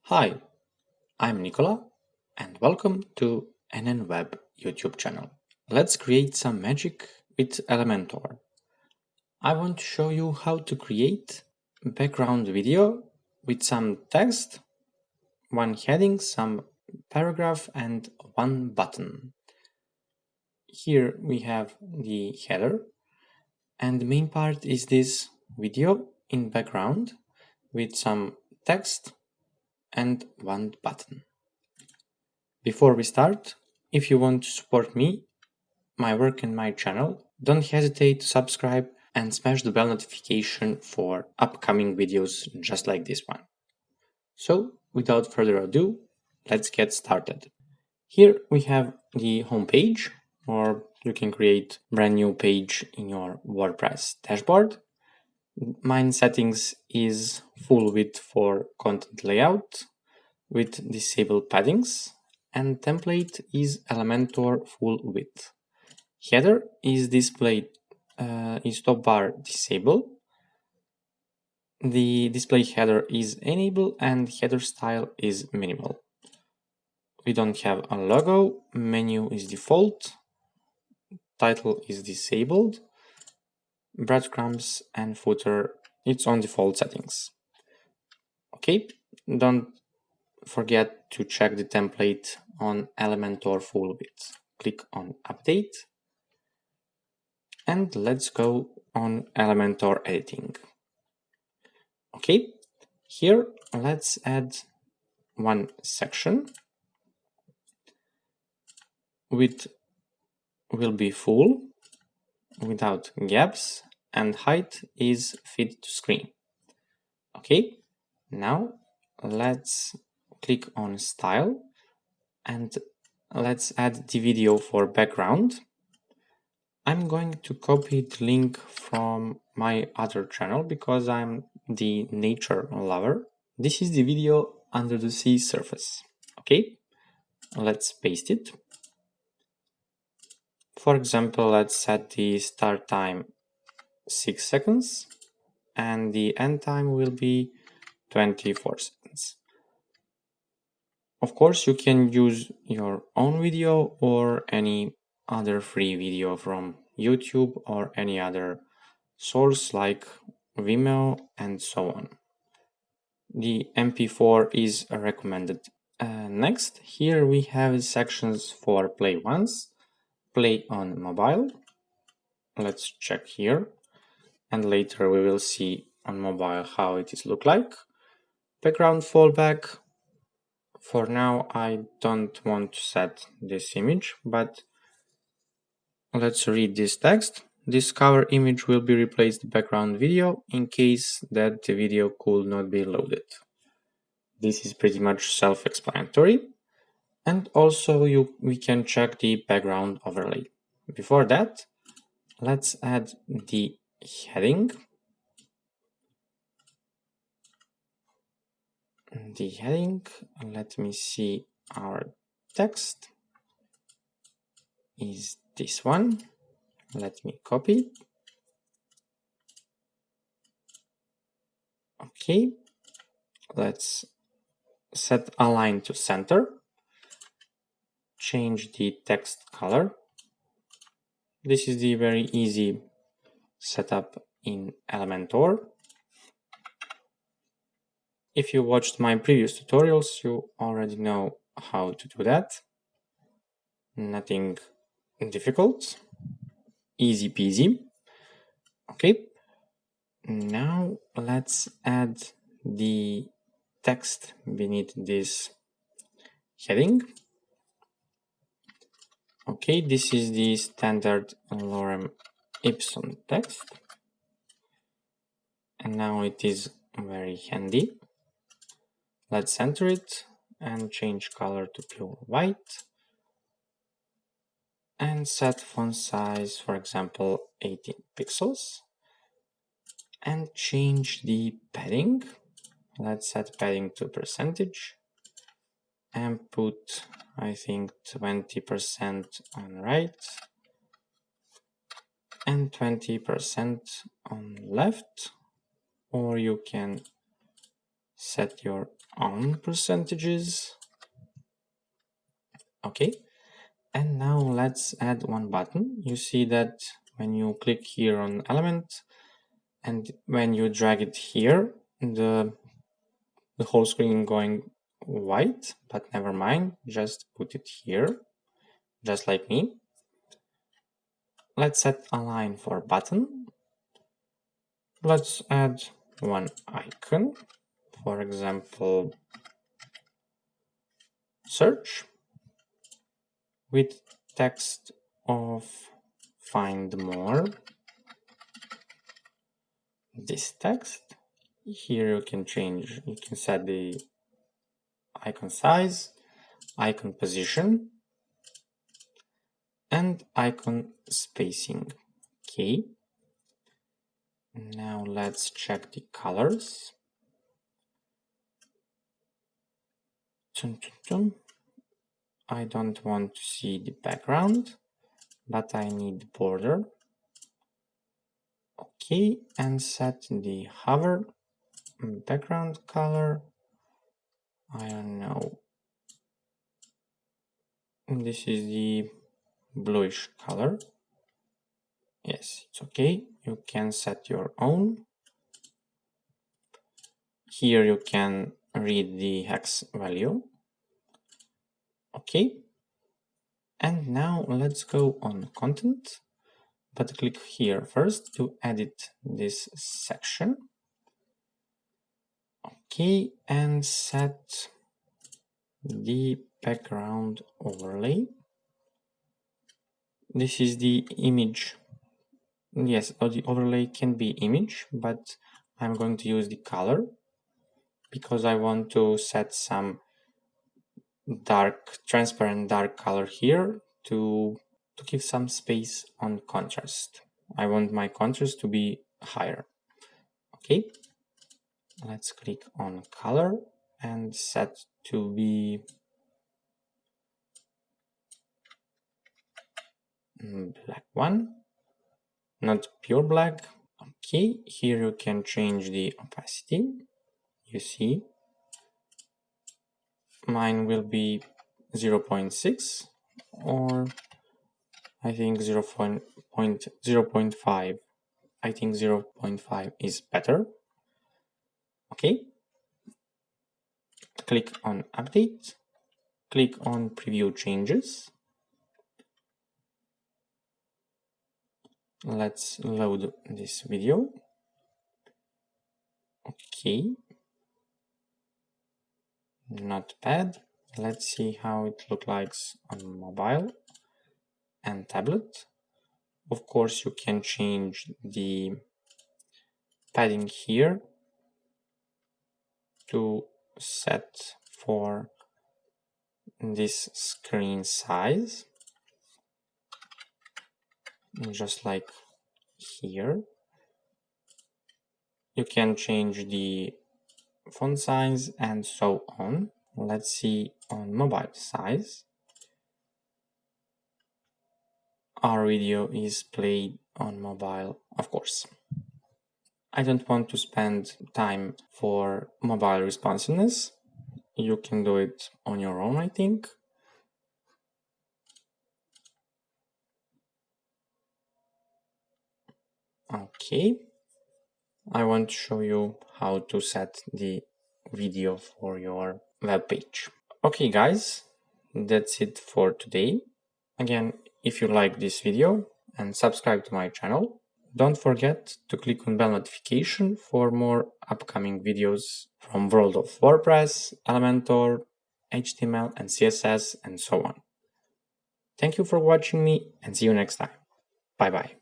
Hi, I'm Nicola and welcome to NNWeb YouTube channel. Let's create some magic with Elementor. I want to show you how to create a background video with some text, one heading, some paragraph and one button. Here we have the header and the main part is this video in background with some text and one button. Before we start, if you want to support me, my work and my channel, don't hesitate to subscribe and smash the bell notification for upcoming videos just like this one. So, without further ado, let's get started. Here we have the home page, or you can create a brand new page in your WordPress dashboard. Mine settings is full width for content layout with disabled paddings, and template is Elementor full width. Header is displayed is top bar disabled. The display header is enabled and header style is minimal. We don't have a logo, menu is default, title is disabled, breadcrumbs and footer it's on default settings. Okay, don't forget to check the template on Elementor full width. Click on update and let's go on Elementor editing. Okay, here let's add one section. Width will be full without gaps and height is fit to screen. Okay, now let's click on style and let's add the video for background. I'm going to copy the link from my other channel because I'm the nature lover. This is the video under the sea surface. Okay, let's paste it. For example, let's set the start time 6 seconds and the end time will be 24 seconds. Of course, you can use your own video or any other free video from YouTube or any other source like Vimeo and so on. The MP4 is recommended. Next, here we have sections for play once, play on mobile. Let's check here, and later we will see on mobile how it is look like. Background fallback. For now, I don't want to set this image, but let's read this text. This cover image will be replaced with background video in case that the video could not be loaded. This is pretty much self-explanatory. And also we can check the background overlay. Before that, let's add the heading. The heading, let me see, our text is this one. Let me copy. Okay, let's set align to center. Change the text color. This is the very easy setup in Elementor. If you watched my previous tutorials, you already know how to do that. Nothing difficult. Easy peasy. Okay. Now let's add the text beneath this heading. Okay, this is the standard lorem ipsum text. And now it is very handy. Let's center it and change color to pure white. And set font size, for example, 18 pixels. And change the padding. Let's set padding to percentage. And put, I think, 20% on right. And 20% on left. Or you can set your on percentages. Okay, and now let's add one button. You see that when you click here on element and when you drag it here, the whole screen going white, but never mind, just put it here, just like me. Let's set a line for button. Let's add one icon, for example, search, with text of find more. This text here you can set the icon size, icon position, and icon spacing. Okay, now let's check the colors. I don't want to see the background, but I need border. Okay, and set the hover background color. I don't know. This is the bluish color. Yes, it's okay. You can set your own. Here you can read the hex value. Okay. And now let's go on content, but click here first to edit this section. Okay, and set the background overlay. This is the image. Yes, the overlay can be image, but I'm going to use the color because I want to set some transparent dark color here to give some space on contrast. I want my contrast to be higher. Okay, let's click on color and set to be black one, not pure black. Okay, here you can change the opacity. You see, mine will be 0.6 or I think 0.5. I think 0.5 is better. Okay, click on update, click on preview changes. Let's load this video. Okay, not bad. Let's see how it looks like on mobile and tablet. Of course, you can change the padding here to set for this screen size, just like here. You can change the font size and so on. Let's see on mobile size. Our video is played on mobile, of course. I don't want to spend time for mobile responsiveness. You can do it on your own, I think. Okay. I want to show you how to set the video for your web page. Okay, guys, that's it for today. Again, if you like this video and subscribe to my channel, don't forget to click on bell notification for more upcoming videos from world of WordPress, Elementor, HTML and CSS and so on. Thank you for watching me and see you next time. Bye bye.